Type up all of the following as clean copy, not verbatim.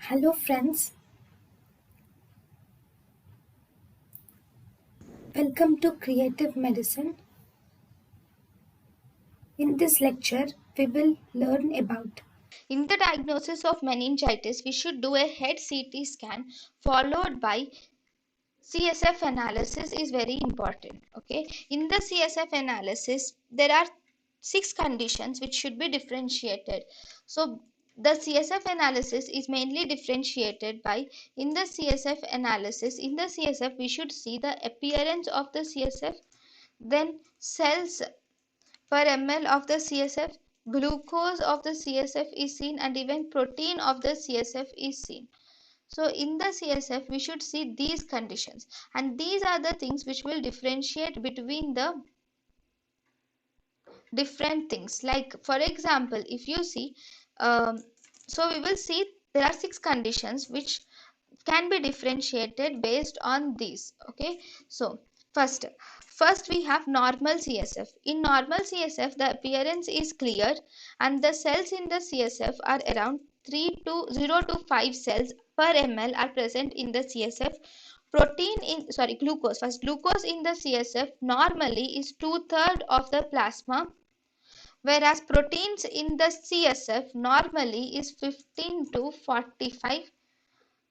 Hello friends, welcome to Creative Medicine. In this lecture, we will learn about In the diagnosis of meningitis, we should do a head CT scan followed by CSF analysis is very important. Okay. In the CSF analysis, there are 6 conditions which should be differentiated. So the CSF analysis is mainly differentiated by in the CSF analysis. In the CSF, we should see the appearance of the CSF, then cells per ml of the CSF, glucose of the CSF is seen, and even protein of the CSF is seen. So in the CSF, we should see these conditions, and these are the things which will differentiate between the different things. Like for example, if you see, so we will see there are 6 conditions which can be differentiated based on these. Okay, so first we have normal CSF. In normal CSF, the appearance is clear and the cells in the CSF are around 0 to 5 cells per ml are present in the CSF. Glucose in the CSF normally is 2/3 of the plasma, whereas proteins in the CSF normally is 15 to 45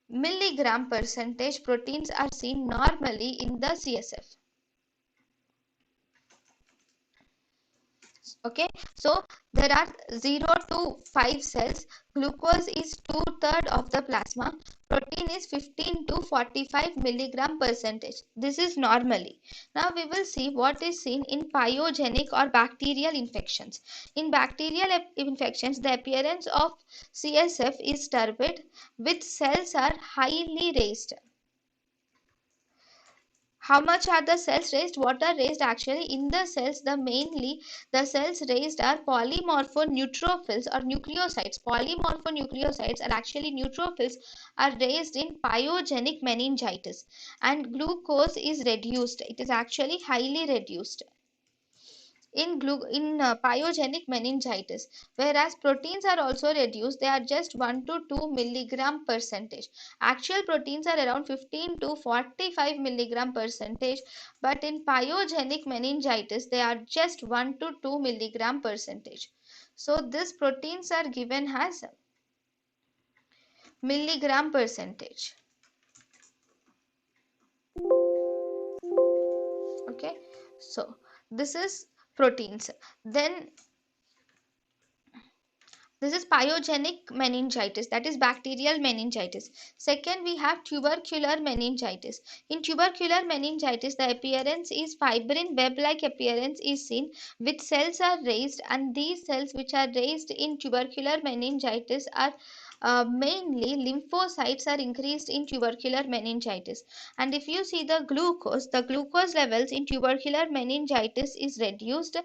milligram percentage proteins are seen normally in the CSF. Okay, so there are 0 to 5 cells. Glucose is 2/3 of the plasma. Protein is 15 to 45 milligram percentage. This is normally. Now we will see what is seen in pyogenic or bacterial infections. In bacterial infections, the appearance of CSF is turbid with cells are highly raised. How much are the cells raised? What are raised actually in the cells? The cells raised are polymorphoneutrophils or nucleosides. Polymorphonucleosides are actually neutrophils are raised in pyogenic meningitis, and glucose is reduced. It is actually highly reduced in pyogenic meningitis, whereas proteins are also reduced. They are just 1 to 2 milligram percentage. Actual proteins are around 15 to 45 milligram percentage, but in pyogenic meningitis they are just 1 to 2 milligram percentage. So these proteins are given as milligram percentage. Okay, so this is proteins. Then this is pyogenic meningitis, that is bacterial meningitis. Second, we have tubercular meningitis. In tubercular meningitis, the appearance is fibrin web-like appearance is seen with cells are raised, and these cells which are raised in tubercular meningitis are mainly lymphocytes are increased in tubercular meningitis. And if you see the glucose levels in tubercular meningitis is reduced,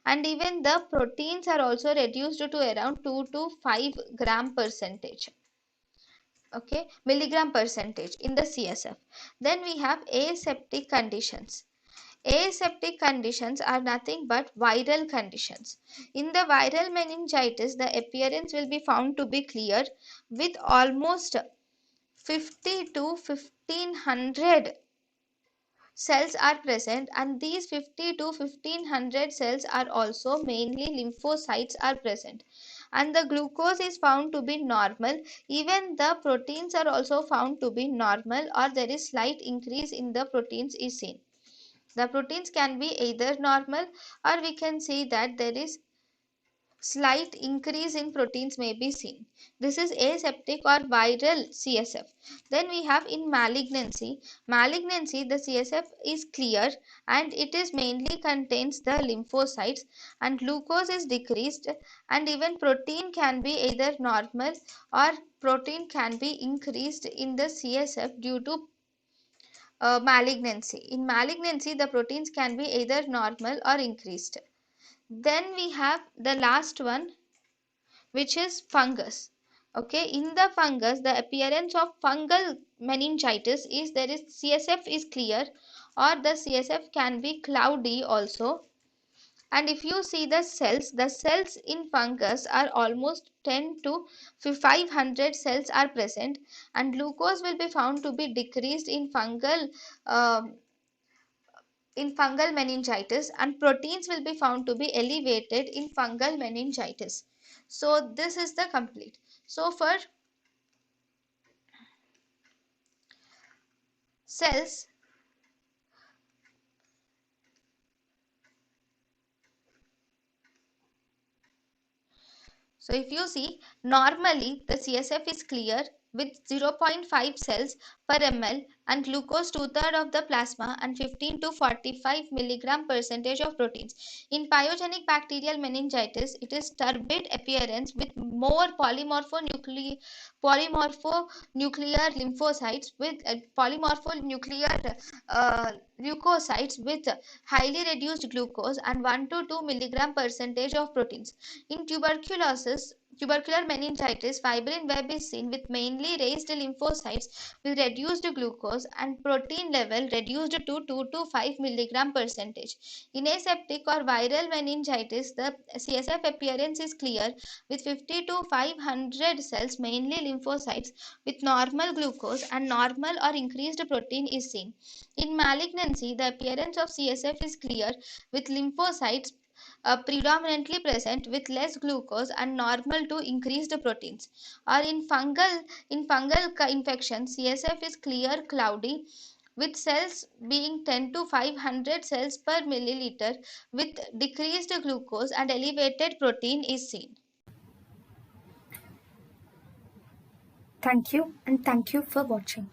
and even the proteins are also reduced to around 2 to 5 gram percentage. Okay, milligram percentage in the CSF. Then we have aseptic conditions. Aseptic conditions are nothing but viral conditions. In the viral meningitis, the appearance will be found to be clear with almost 50 to 1500 cells are present, and these 50 to 1500 cells are also mainly lymphocytes are present, and the glucose is found to be normal. Even the proteins are also found to be normal, or there is slight increase in the proteins is seen. The proteins can be either normal, or we can see that there is slight increase in proteins may be seen. This is aseptic or viral CSF. Then we have in malignancy. Malignancy, the CSF is clear and it is mainly contains the lymphocytes, and glucose is decreased, and even protein can be either normal or protein can be increased in the CSF due to malignancy. In malignancy, the proteins can be either normal or increased. Then we have the last one, which is fungus. Okay, in the fungus, the appearance of fungal meningitis is there is CSF is clear, or the CSF can be cloudy also. And if you see the cells in fungus are almost 10 to 500 cells are present, and glucose will be found to be decreased um, in fungal meningitis, and proteins will be found to be elevated in fungal meningitis. So this is the complete. So for cells, so if you see, normally the CSF is clear with 0.5 cells per ml and glucose two-thirds of the plasma and 15 to 45 milligram percentage of proteins. In pyogenic bacterial meningitis, it is turbid appearance with more polymorphonuclear lymphocytes with polymorphonuclear leukocytes with highly reduced glucose and 1 to 2 milligram percentage of proteins. In tubercular meningitis, fibrin web is seen with mainly raised lymphocytes with reduced glucose and protein level reduced to 2 to 5 milligram percentage. In aseptic or viral meningitis, the CSF appearance is clear with 50 to 500 cells, mainly lymphocytes, with normal glucose and normal or increased protein is seen. In malignancy, the appearance of CSF is clear with lymphocytes predominantly present with less glucose and normal to increased proteins. Or in fungal infection, CSF is clear cloudy with cells being 10 to 500 cells per milliliter with decreased glucose and elevated protein is seen. Thank you and thank you for watching.